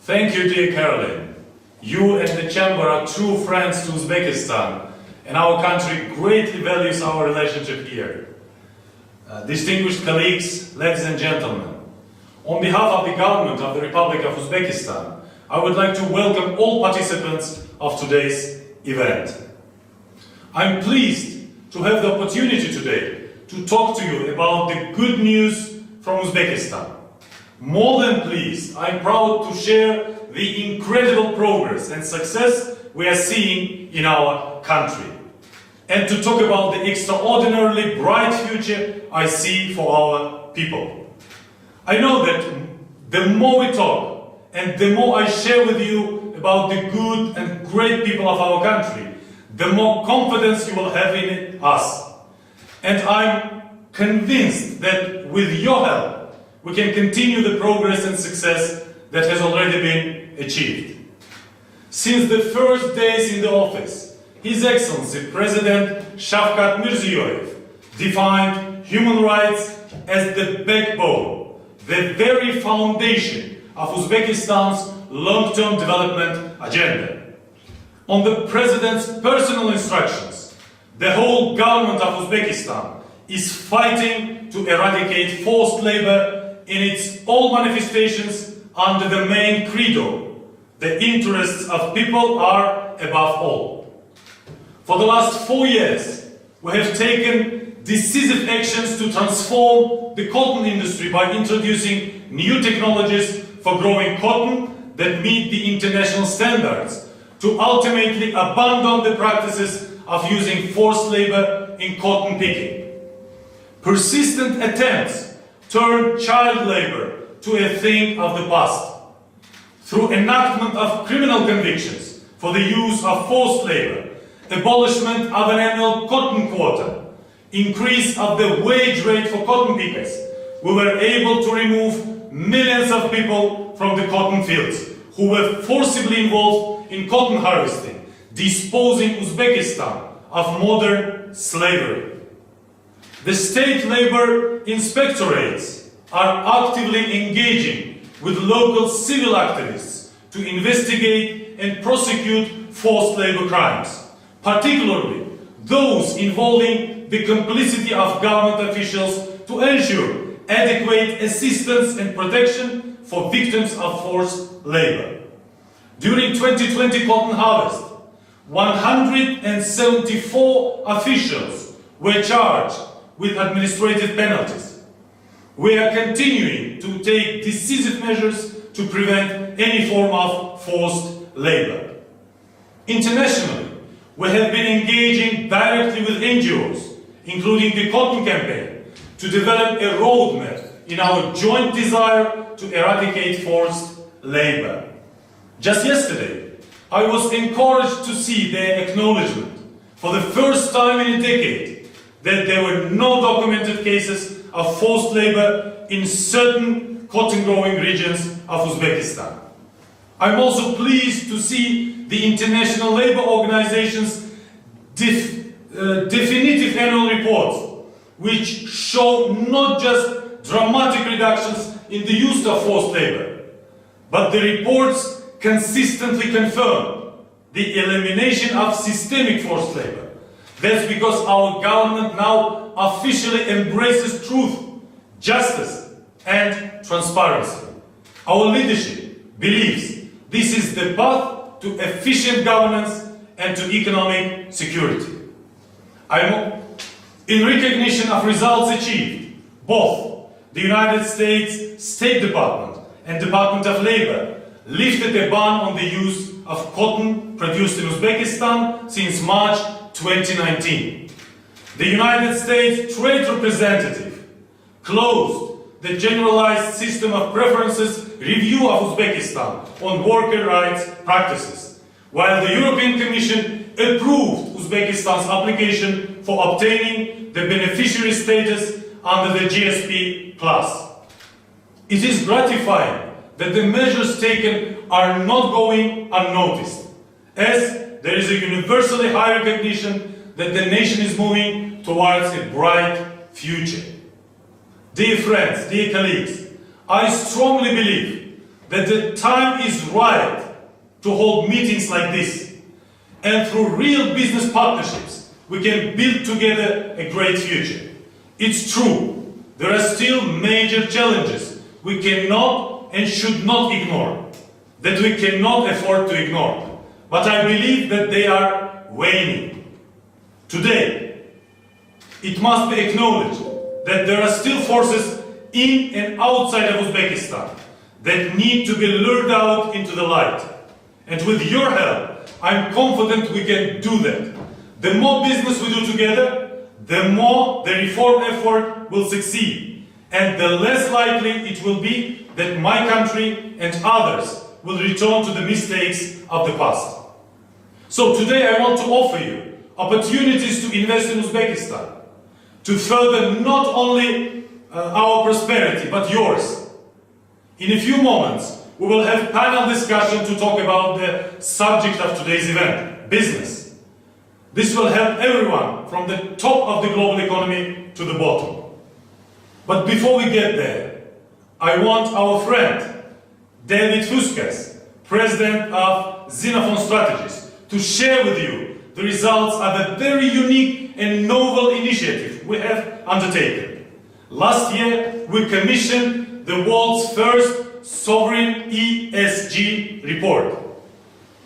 Thank you, dear Caroline. You and the Chamber are true friends to Uzbekistan, and our country greatly values our relationship here. Distinguished colleagues, ladies and gentlemen, on behalf of the government of the Republic of Uzbekistan, I would like to welcome all participants of today's event. I'm pleased to have the opportunity today to talk to you about the good news from Uzbekistan. More than pleased, I'm proud to share the incredible progress and success we are seeing in our country, and to talk about the extraordinarily bright future I see for our people. I know that the more we talk and the more I share with you about the good and great people of our country, the more confidence you will have in us. And I'm convinced that with your help, we can continue the progress and success that has already been achieved. Since the first days in the office, His Excellency President Shavkat Mirziyoyev defined human rights as the backbone, the very foundation of Uzbekistan's long-term development agenda. On the President's personal instructions, the whole government of Uzbekistan is fighting to eradicate forced labor in its all manifestations under the main credo: the interests of people are above all. For the last 4 years, we have taken decisive actions to transform the cotton industry by introducing new technologies for growing cotton that meet the international standards, to ultimately abandon the practices of using forced labor in cotton picking. Persistent attempts turned child labor to a thing of the past. Through enactment of criminal convictions for the use of forced labor, abolishment of an annual cotton quota, increase of the wage rate for cotton pickers, we were able to remove millions of people from the cotton fields who were forcibly involved in cotton harvesting, disposing Uzbekistan of modern slavery. The state labor inspectorates are actively engaging with local civil activists to investigate and prosecute forced labor crimes, particularly those involving the complicity of government officials, to ensure adequate assistance and protection for victims of forced labor. During 2020 cotton harvest, 174 officials were charged with administrative penalties. We are continuing to take decisive measures to prevent any form of forced labor. Internationally, we have been engaging directly with NGOs, including the Cotton Campaign, to develop a roadmap in our joint desire to eradicate forced labor. Just yesterday, I was encouraged to see their acknowledgement, for the first time in a decade, that there were no documented cases of forced labor in certain cotton-growing regions of Uzbekistan. I'm also pleased to see the International Labour Organization's definitive annual reports, which show not just dramatic reductions in the use of forced labor, but the reports consistently confirm the elimination of systemic forced labor. That's because our government now officially embraces truth, justice, and transparency. Our leadership believes this is the path to efficient governance and to economic security. In recognition of results achieved, both the United States State Department and Department of Labor lifted a ban on the use of cotton produced in Uzbekistan since March 2019. The United States Trade Representative closed the Generalized System of Preferences review of Uzbekistan on worker rights practices, while the European Commission approved Uzbekistan's application for obtaining the beneficiary status under the GSP+. It is gratifying that the measures taken are not going unnoticed, as there is a universally high recognition that the nation is moving towards a bright future. Dear friends, dear colleagues, I strongly believe that the time is right to hold meetings like this. And through real business partnerships, we can build together a great future. It's true, there are still major challenges we cannot and should not ignore, that we cannot afford to ignore. But I believe that they are waning. Today, it must be acknowledged that there are still forces in and outside of Uzbekistan that need to be lured out into the light. And with your help, I'm confident we can do that. The more business we do together, the more the reform effort will succeed, and the less likely it will be that my country and others will return to the mistakes of the past. So today I want to offer you opportunities to invest in Uzbekistan, to further not only our prosperity, but yours. In a few moments, we will have panel discussion to talk about the subject of today's event, business. This will help everyone from the top of the global economy to the bottom. But before we get there, I want our friend, David Fuskas, President of Xenophon Strategies, to share with you the results of a very unique and novel initiative we have undertaken. Last year, we commissioned the world's first sovereign ESG report.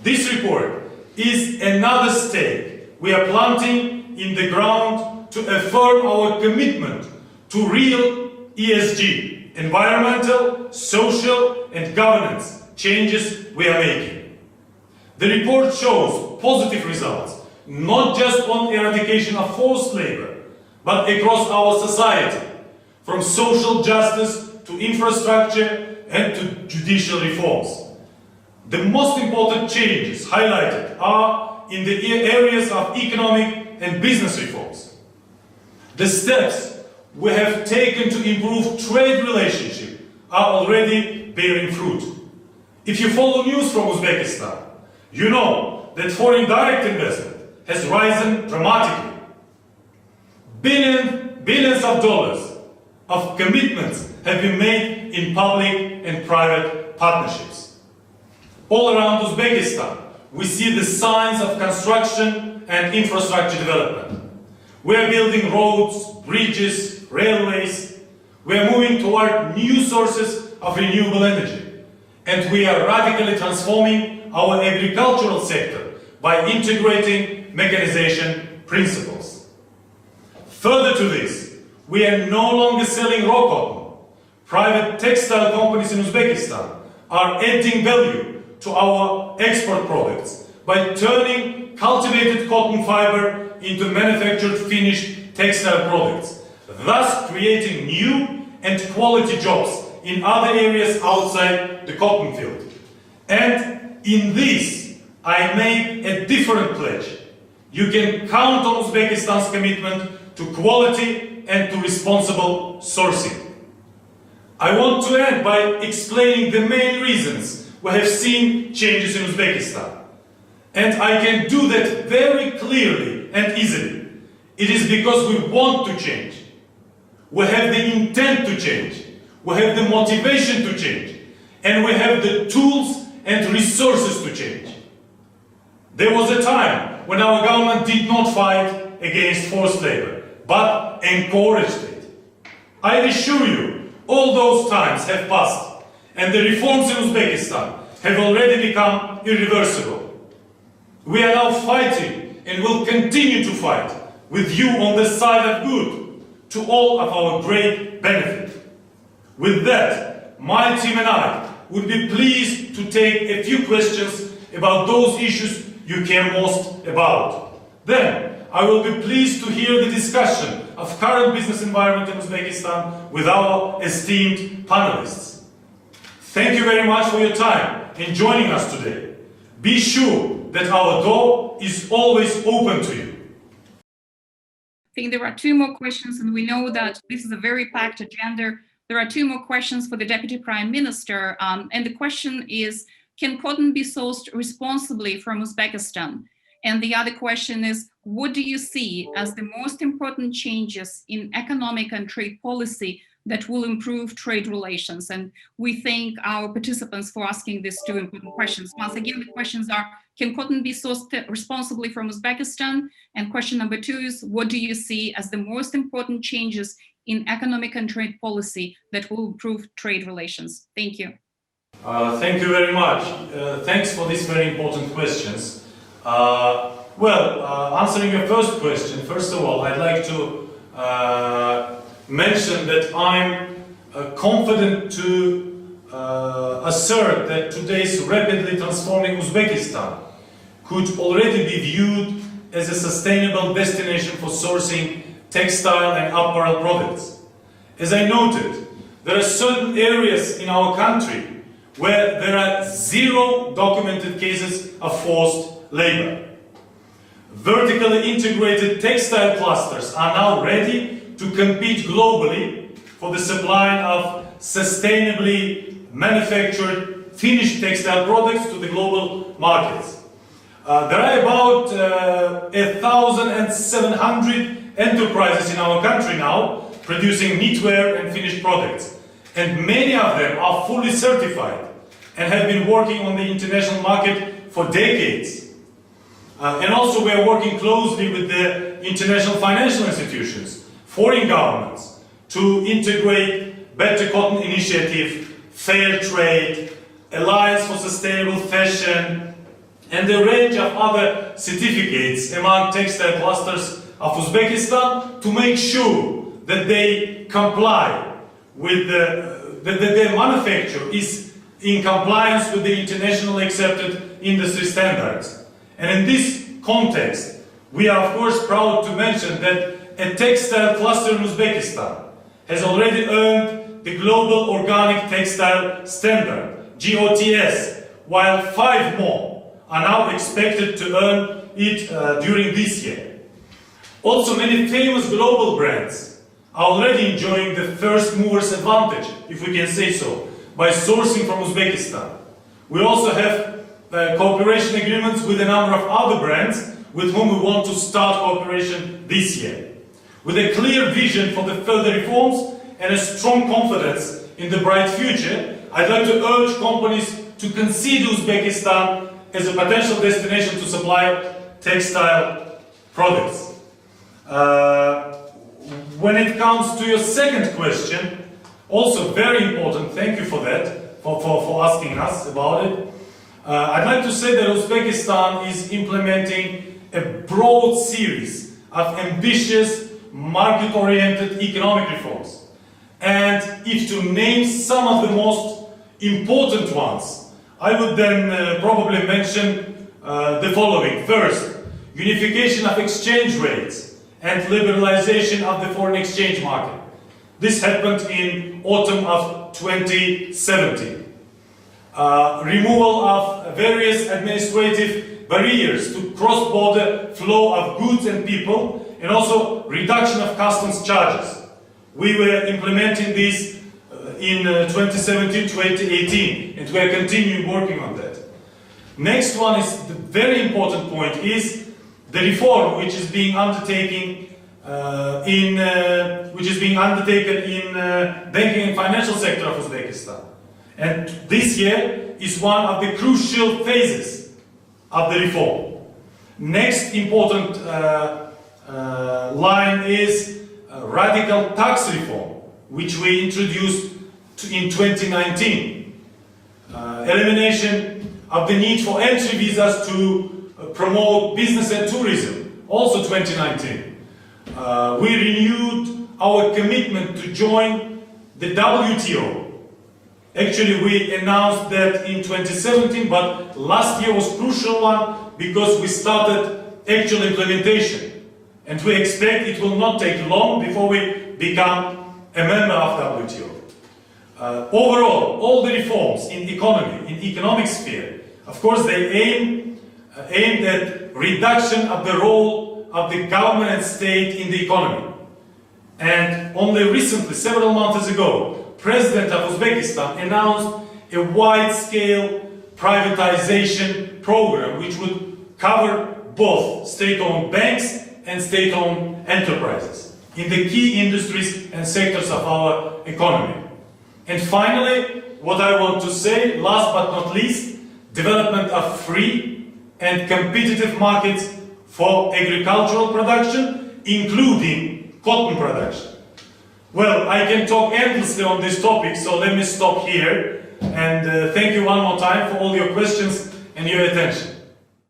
This report is another stake we are planting in the ground to affirm our commitment to real ESG, environmental, social, and governance changes we are making. The report shows positive results, not just on eradication of forced labor, but across our society, from social justice to infrastructure and to judicial reforms. The most important changes highlighted are in the areas of economic and business reforms. The steps we have taken to improve trade relationship are already bearing fruit. If you follow news from Uzbekistan, you know that foreign direct investment has risen dramatically. Billions of dollars of commitments have been made in public and private partnerships. All around Uzbekistan, we see the signs of construction and infrastructure development. We are building roads, bridges, railways. We are moving toward new sources of renewable energy. And we are radically transforming our agricultural sector by integrating mechanization principles. Further to this, we are no longer selling raw cotton. Private textile companies in Uzbekistan are adding value to our export products by turning cultivated cotton fiber into manufactured finished textile products, thus creating new and quality jobs in other areas outside the cotton field. And in this, I make a different pledge. You can count on Uzbekistan's commitment to quality and to responsible sourcing. I want to end by explaining the main reasons we have seen changes in Uzbekistan. And I can do that very clearly and easily. It is because we want to change. We have the intent to change. We have the motivation to change. And we have the tools and resources to change. There was a time when our government did not fight against forced labor, but encouraged it. I assure you, all those times have passed, and the reforms in Uzbekistan have already become irreversible. We are now fighting and will continue to fight with you on the side of good to all of our great benefit. With that, my team and I would be pleased to take a few questions about those issues you care most about. Then, I will be pleased to hear the discussion of current business environment in Uzbekistan with our esteemed panelists. Thank you very much for your time in joining us today. Be sure that our door is always open to you. I think there are two more questions, and we know that this is a very packed agenda. There are two more questions for the Deputy Prime Minister, and the question is, can cotton be sourced responsibly from Uzbekistan? And the other question is, what do you see as the most important changes in economic and trade policy that will improve trade relations? And we thank our participants for asking these two important questions. Once again, the questions are, can cotton be sourced responsibly from Uzbekistan? And question number 2 is, what do you see as the most important changes in economic and trade policy that will improve trade relations? Thank you. Thank you very much. Thanks for these very important questions. Answering your first question, first of all, I'd like to mention that I'm confident to assert that today's rapidly transforming Uzbekistan could already be viewed as a sustainable destination for sourcing textile and apparel products. As I noted, there are certain areas in our country where there are 0 documented cases of forced labor. Vertically integrated textile clusters are now ready to compete globally for the supply of sustainably manufactured finished textile products to the global markets. There are about 1,700 enterprises in our country now producing knitwear and finished products, and many of them are fully certified and have been working on the international market for decades. And also we are working closely with the international financial institutions, foreign governments, to integrate Better Cotton Initiative, Fair Trade, Alliance for Sustainable Fashion, and a range of other certificates among textile clusters of Uzbekistan to make sure that they comply with that their manufacture is in compliance with the internationally accepted industry standards. And in this context, we are of course proud to mention that a textile cluster in Uzbekistan has already earned the Global Organic Textile Standard, GOTS, while 5 more are now expected to earn it during this year. Also, many famous global brands are already enjoying the first movers advantage, if we can say so, by sourcing from Uzbekistan. We also have cooperation agreements with a number of other brands with whom we want to start cooperation this year. With a clear vision for the further reforms and a strong confidence in the bright future, I'd like to urge companies to consider Uzbekistan as a potential destination to supply textile products. When it comes to your second question, also very important, thank you for that, for asking us about it. I'd like to say that Uzbekistan is implementing a broad series of ambitious, market-oriented economic reforms. And if to name some of the most important ones, I would then probably mention the following. First, unification of exchange rates and liberalization of the foreign exchange market. This happened in autumn of 2017. Removal of various administrative barriers to cross-border flow of goods and people, and also reduction of customs charges. We were implementing this in 2017-2018, and we are continuing working on that. Next one is the very important point is the reform which is being undertaken in banking and financial sector of Uzbekistan. And this year is one of the crucial phases of the reform. Next important line is radical tax reform, which we introduced in 2019. Elimination of the need for entry visas to promote business and tourism, also 2019. We renewed our commitment to join the WTO. Actually, we announced that in 2017, but last year was a crucial one because we started actual implementation. And we expect it will not take long before we become a member of WTO. Overall, all the reforms in economy, in economic sphere, of course, they aimed at reduction of the role of the government and state in the economy. And only recently, several months ago, President of Uzbekistan announced a wide-scale privatization program which would cover both state-owned banks and state-owned enterprises. in the key industries and sectors of our economy. And finally, what I want to say, last but not least, development of free and competitive markets for agricultural production, including cotton production. Well, I can talk endlessly on this topic, so let me stop here. And thank you one more time for all your questions and your attention.